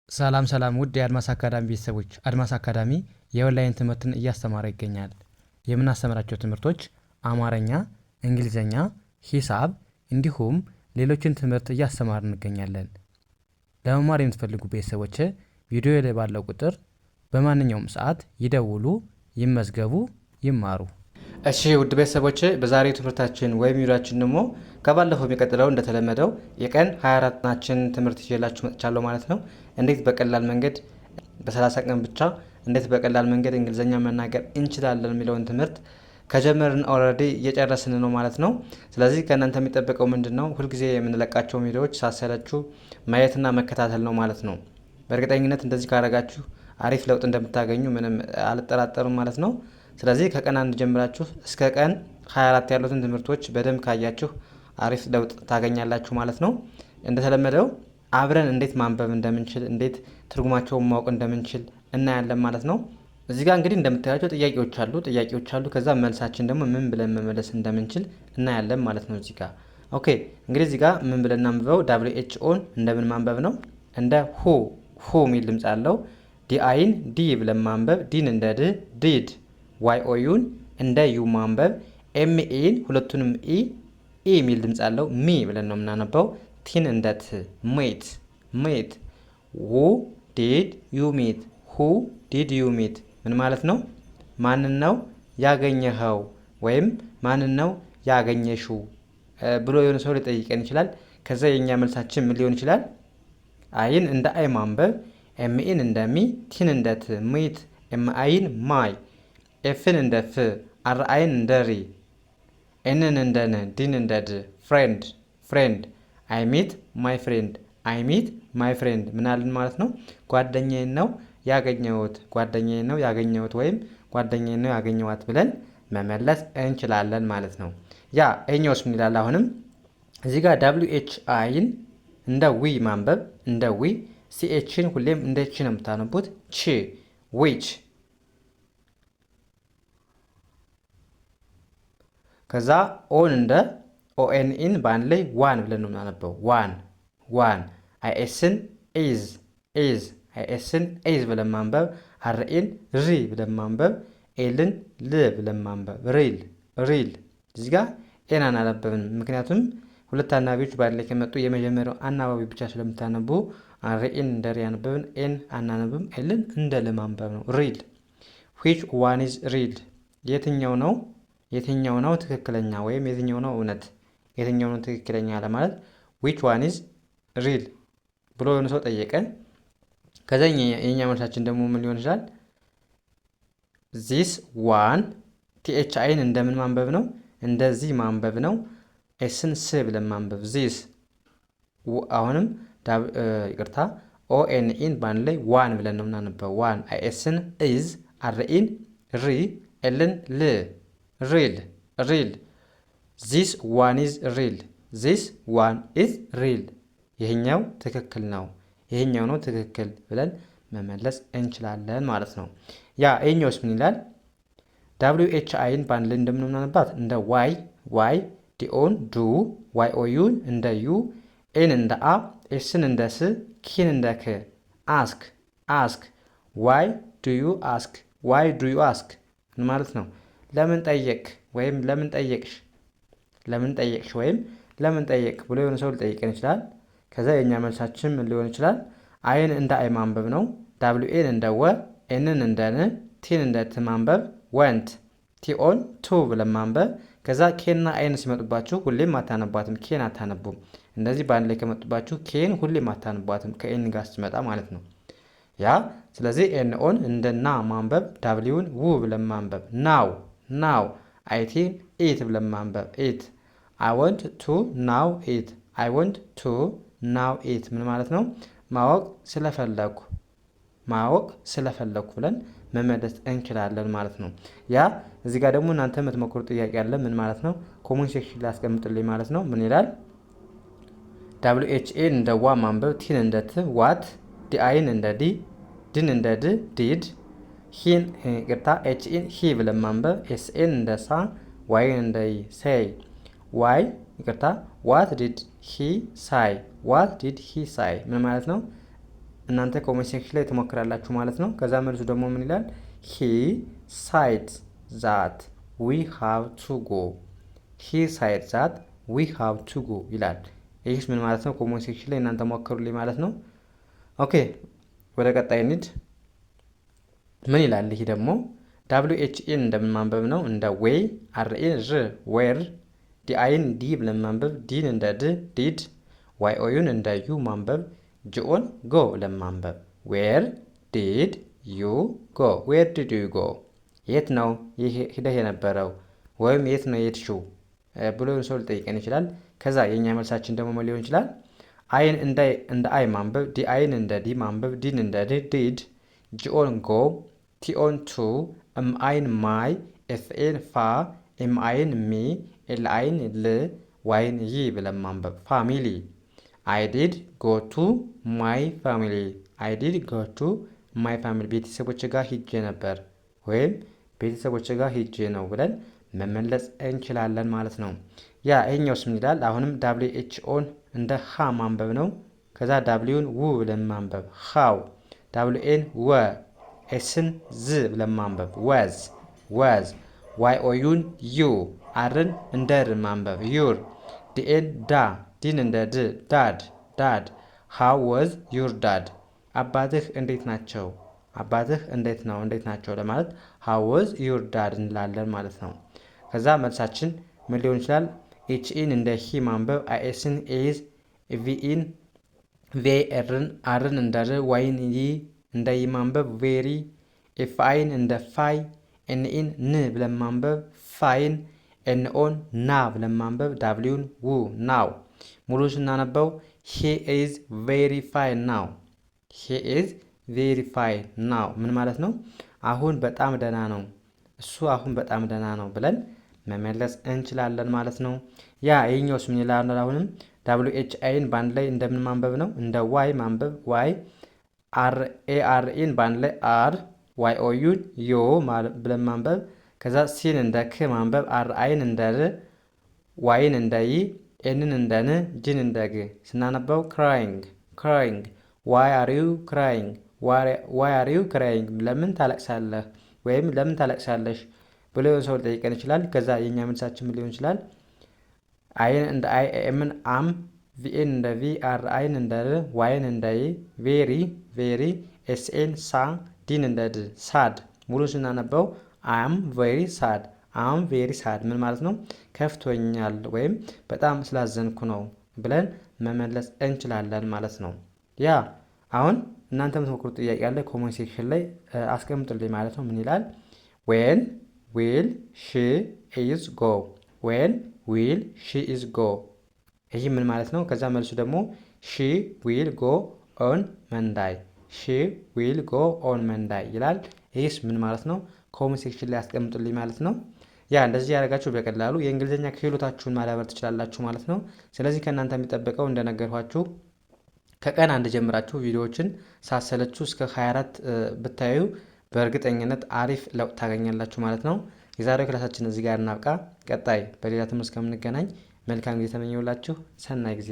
ሰላም ውድ የአድማስ አካዳሚ ቤተሰቦች፣ አድማስ አካዳሚ የኦንላይን ትምህርትን እያስተማረ ይገኛል። የምናስተምራቸው ትምህርቶች አማርኛ፣ እንግሊዘኛ፣ ሂሳብ እንዲሁም ሌሎችን ትምህርት እያስተማር እንገኛለን። ለመማር የምትፈልጉ ቤተሰቦች ቪዲዮ ላይ ባለው ቁጥር በማንኛውም ሰዓት ይደውሉ፣ ይመዝገቡ፣ ይማሩ። እሺ ውድ ቤተሰቦች በዛሬው ትምህርታችን ወይም ቪዲዮአችን ደግሞ ከባለፈው የሚቀጥለው እንደተለመደው የቀን 24 ናችን ትምህርት ይዤላችሁ መጥቻለሁ ማለት ነው። እንዴት በቀላል መንገድ በ30 ቀን ብቻ እንዴት በቀላል መንገድ እንግሊዘኛ መናገር እንችላለን የሚለውን ትምህርት ከጀመርን ኦልሬዲ እየጨረስን ነው ማለት ነው። ስለዚህ ከእናንተ የሚጠበቀው ምንድነው? ሁልጊዜ የምንለቃቸው ቪዲዮዎች ሳሰለችሁ ማየትና መከታተል ነው ማለት ነው። በእርግጠኝነት እንደዚህ ካደረጋችሁ አሪፍ ለውጥ እንደምታገኙ ምንም አልጠራጠሩም ማለት ነው። ስለዚህ ከቀን 1 ጀምራችሁ እስከ ቀን 24 ያሉትን ትምህርቶች በደንብ ካያችሁ አሪፍ ለውጥ ታገኛላችሁ ማለት ነው። እንደተለመደው አብረን እንዴት ማንበብ እንደምንችል እንዴት ትርጉማቸውን ማወቅ እንደምንችል እናያለን ማለት ነው። እዚህ ጋር እንግዲህ እንደምታያቸው ጥያቄዎች አሉ። ከዛ መልሳችን ደግሞ ምን ብለን መመለስ እንደምንችል እናያለን ማለት ነው። እዚህ ጋር ኦኬ። እንግዲህ እዚህ ጋር ምን ብለን እናንብበው? WHO እንደምን ማንበብ ነው? እንደ ሁ የሚል ድምጽ አለው። ዲአይን ዲ ብለን ማንበብ፣ ዲን እንደ ድ ዲድ፣ ዋይኦዩን እንደ ዩ ማንበብ፣ ኤምኤን ሁለቱንም ኢ የሚል ድምጽ አለው። ሚ ብለን ነው የምናነበው። ቲን እንደ ት ሜት፣ ሁ ዲድ ዩ ሜት፣ ሁ ዲድ ዩ ሜት ምን ማለት ነው? ማንን ነው ያገኘኸው ወይም ማንን ነው ያገኘሽው ብሎ የሆነ ሰው ሊጠይቀን ይችላል። ከዛ የኛ መልሳችን ምን ሊሆን ይችላል? አይን እንደ አይ ማንበብ፣ ኤምኤን እንደ ሚ፣ ቲን እንደ ት ሜት፣ ኤምአይን ማይ፣ ኤፍን እንደ ፍ፣ አርአይን እንደ ሪ፣ ኤንን እንደ ን፣ ዲን እንደ ድ፣ ፍሬንድ አይ ሚት ማይ ፍሬንድ ምን አልን ማለት ነው? ጓደኛዬን ነው ያገኘሁት ወይም ጓደኛዬን ነው ያገኘዋት ብለን መመለስ እንችላለን ማለት ነው። ያ እኛውስ ምን ይላል? አሁንም እዚህ ጋር WHIን እንደ ዊ ማንበብ፣ እንደ ዊ፣ ሲኤችን ሁሌም እንደ ቺ ነው የምታነቡት። ቺ ዊች። ከዛ ኦን እንደ ኦኤንኢን በአንድ ላይ ዋን ብለን ነው የምናነበው። ዋን። አይኤስን ኢዝ አይኤስን ኢዝ ብለን ማንበብ፣ አርኤን ሪ ብለን ማንበብ፣ ኤልን ል ብለን ማንበብ፣ ሪል። እዚህ ጋር ኤን አናነበብንም፣ ምክንያቱም ሁለት አናባቢዎች በአንድ ላይ ከመጡ የመጀመሪያው አናባቢ ብቻ ስለምታነቡ አርኤን እንደ ሪ ያነበብን፣ ኤን አናነብም፣ ኤልን እንደ ል ማንበብ ነው። ሪል። ዊች ዋን ኢዝ ሪል? የትኛው ነው ትክክለኛ ወይም የትኛው ነው እውነት? የትኛው ነው ትክክለኛ ለማለት which one is real ብሎ የሆነ ሰው ጠየቀን። ከዛ የኛ መልሳችን ደግሞ ምን ሊሆን ይችላል? this one THIን እንደምን ማንበብ ነው? እንደዚህ ማንበብ ነው። ኤስን ስ ብለን ማንበብ this። አሁንም ይቅርታ ኦኤንኢን ባንድ ላይ ዋን ብለን ነው የምናነበው። ዋን። አይኤስን ኢዝ፣ አርኢን ሪ፣ ኤልን ል ሪል። this one is real ይሄኛው ትክክል ነው፣ ይሄኛው ነው ትክክል ብለን መመለስ እንችላለን ማለት ነው። ያ ይሄኛውስ ምን ይላል? WHIን ባንድ ላይ እንደምናነባት እንደ ዋይ፣ ዲኦን ዱ፣ ዋይኦዩን እንደ ዩ፣ ኤን እንደ አ፣ ኤስን እንደ ስ፣ ኪን እንደ ክ። አስክ ዋይ ዱ ዩ አስክ ምን ማለት ነው? ለምን ጠየቅ ወይም ለምን ጠየቅሽ ወይም ለምን ጠየቅ ብሎ የሆነ ሰው ሊጠይቀን ይችላል። ከዛ የኛ መልሳችን ምን ሊሆን ይችላል? አይን እንደ አይ ማንበብ ነው። WAን እንደ ወ፣ ኤንን እንደ ን፣ ቲን እንደ ት ማንበብ፣ ወንት። ቲኦን ቱ ብለን ማንበብ። ከዛ ኬና አይን ሲመጡባችሁ ሁሌም አታነቧትም፣ ኬን አታነቡም። እንደዚህ በአንድ ላይ ከመጡባችሁ ኬን ሁሌም አታነቧትም፣ ከኤን ጋር ስትመጣ ማለት ነው። ያ ስለዚህ ኤንኦን እንደ ና ማንበብ፣ ዳብሊውን ው ብለን ማንበብ፣ ናው። አይቲን ኢት ብለን ማንበብ፣ ኢት። I want to now eat ምን ማለት ነው? ማወቅ ስለፈለኩ ብለን መመለስ እንችላለን ማለት ነው። ያ እዚህ ጋር ደግሞ እናንተ የምትሞክሩ ጥያቄ አለ። ምን ማለት ነው? ኮሜንት ሴክሽን ላይ አስቀምጡልኝ ማለት ነው። ምን ይላል? WHA እንደ ዋ ማንበብ፣ ቲን እንደ ት ዋት፣ ዲአይን እንደ ዲ፣ ዲን እንደ ድ ዲድ፣ ሂን ኤችኢን ሂ ብለን ማንበብ፣ ኤስኤን እንደ ሳ፣ ዋይን እንደ ይ ሴይ። ዋት ዲድ ሂ ሳይ ምን ማለት ነው? እናንተ ኮሜንት ሴክሽን ላይ ትሞክራላችሁ ማለት ነው። ከዛ መልሱ ደግሞ ምን ይላል? ሂ ሳይድ ዛት ዊ ሃቭ ቱ ጎ። ሂ ሳይድ ዛት ዊ ሃቭ ቱ ጎ ይላል። ይህስ ምን ማለት ነው? ኮሜንት ሴክሽን ላይ እናንተ ሞክሩልኝ ማለት ነው። ኦኬ ወደ ቀጣይ እንሂድ። ምን ይላል? ይሄ ደግሞ ደብሊው ኤች ኤን እንደምን ማንበብ ነው? እንደ ዌይ፣ አር ኤን ር ዌር፣ ዲ አይን ዲ ብለን ማንበብ፣ ዲን እንደ ድ ዲድ፣ ዋይ ኦዩን እንደ ዩ ማንበብ፣ ጂኦን ጎ ብለን ማንበብ። ዌር ዲድ ዩ ጎ፣ ዌር ዲድ ዩ ጎ፣ የት ነው ሂደህ የነበረው ወይም የት ነው የሄድሽው ብሎ ሰው ሊጠይቀን ይችላል። ከዛ የኛ መልሳችን ደግሞ ምን ሊሆን ይችላል? አይን እንደ አይ ማንበብ፣ ዲ አይን እንደ ዲ ማንበብ፣ ዲን እንደ ድ ዲድ፣ ጂኦን ጎ፣ ቲኦን ቱ፣ ኤም አይን ማይ፣ ኤፍ ኤን ፋ፣ ኤም አይን ሚ፣ ኤል አይን ል፣ ዋይን ይ ብለን ማንበብ። ፋሚሊ አይ ዲድ ጎ ቱ ማይ ፋሚሊ፣ አይ ዲድ ጎ ቱ ማይ ፋሚሊ፣ ቤተሰቦች ጋር ሂጄ ነበር ወይም ቤተሰቦች ጋር ሂጄ ነው ብለን መመለስ እንችላለን ማለት ነው። ያ ይሄኛውስ ምን ይላል? አሁንም ዳብሊው ኤች ኦን እንደ ሃ ማንበብ ነው። ከዛ ዳብሊውን ው ብለን ማንበብ ሃው፣ ዳብሊው ኤን ወ፣ ኤስን ዝ ብለን ማንበብ ወዝ ወዝ፣ ዋይ ኦዩን ዩ፣ አርን እንደ ር ማንበብ ዩር፣ ዲኤን ዳ፣ ዲን እንደ ድ ዳድ ዳድ፣ ሃው ወዝ ዩር ዳድ፣ አባትህ እንዴት ናቸው፣ አባትህ እንዴት ነው እንዴት ናቸው ለማለት ሃው ወዝ ዩር ዳድ እንላለን ማለት ነው። ከዛ መልሳችን ምን ሊሆን ይችላል? ኤችኢን እንደ ሂ ማንበብ፣ አይኤስን ኤዝ፣ ቪኢን ቬ፣ አርን እንደ ር፣ ዋይን ይ እንደ ይ ማንበብ ቬሪ፣ ኤፍአይን እንደ ፋይ፣ ኤንኢን ን ብለን ማንበብ ፋይን፣ ኤንኦን ና ብለን ማንበብ ዳብሊውን ው ናው። ሙሉ ስናነበው ሂ ኢዝ ቬሪ ፋይን ናው፣ ሂ ኢዝ ቬሪ ፋይን ናው ምን ማለት ነው? አሁን በጣም ደህና ነው፣ እሱ አሁን በጣም ደህና ነው ብለን መመለስ እንችላለን ማለት ነው። ያ ይሄኛውስ ምን ይላል? አሁንም ዳብሊው ኤች አይን ባንድ ላይ እንደምን ማንበብ ነው? እንደ ዋይ ማንበብ ዋይ፣ አር ኤ አር ኢን ባንድ ላይ አር፣ ዋይ ኦ ዩን ዮ ብለን ማንበብ። ከዛ ሲን እንደ ክ ማንበብ፣ አር አይን እንደ ር፣ ዋይን እንደ ይ፣ ኤንን እንደ ን፣ ጂን እንደ ግ ስናነበው ክራይንግ ክራይንግ፣ ዋይ አር ዩ ክራይንግ፣ ዋይ አር ዩ ክራይንግ፣ ለምን ታለቅሳለህ ወይም ለምን ታለቅሳለሽ ብሎ ሰው ሊጠይቀን ይችላል። ከዛ የኛ መልሳችን ምን ሊሆን ይችላል? አይን እንደ አይ፣ ኤምን አም፣ ቪኤን እንደ ቪ፣ አር አይን እንደ ር፣ ዋይን እንደ ይ፣ ቬሪ ቬሪ፣ ኤስኤን ሳ፣ ዲን እንደ ድ ሳድ። ሙሉ ስናነበው አም ቬሪ ሳድ፣ አም ቬሪ ሳድ ምን ማለት ነው? ከፍቶኛል ወይም በጣም ስላዘንኩ ነው ብለን መመለስ እንችላለን ማለት ነው። ያ አሁን እናንተ የምትሞክሩት ጥያቄ ያለ ኮሜንት ሴክሽን ላይ አስቀምጡልኝ ማለት ነው። ምን ይላል? ዌን ዊል ሺ ኢዝ ጎ፣ ዌን ዊል ሺ ኢዝ ጎ፣ ይህ ምን ማለት ነው? ከዛ መልሱ ደግሞ ሺ ዊል ጎ ኦን መንዳይ፣ ሺ ዊል ጎ ኦን መንዳይ ይላል። ይህስ ምን ማለት ነው? ኮሜንት ሴክሽን ላይ አስቀምጡልኝ ማለት ነው። ያ እንደዚህ ያደረጋችሁ በቀላሉ የእንግሊዝኛ ክህሎታችሁን ማዳበር ትችላላችሁ ማለት ነው። ስለዚህ ከእናንተ የሚጠበቀው እንደነገርኳችሁ ከቀን አንድ ጀምራችሁ ቪዲዮዎችን ሳሰለችሁ እስከ 24 ብታዩ በእርግጠኝነት አሪፍ ለውጥ ታገኛላችሁ ማለት ነው። የዛሬው ክላሳችን እዚህ ጋር እናብቃ። ቀጣይ በሌላ ትምህርት እስከምንገናኝ መልካም ጊዜ ተመኘሁላችሁ። ሰናይ ጊዜ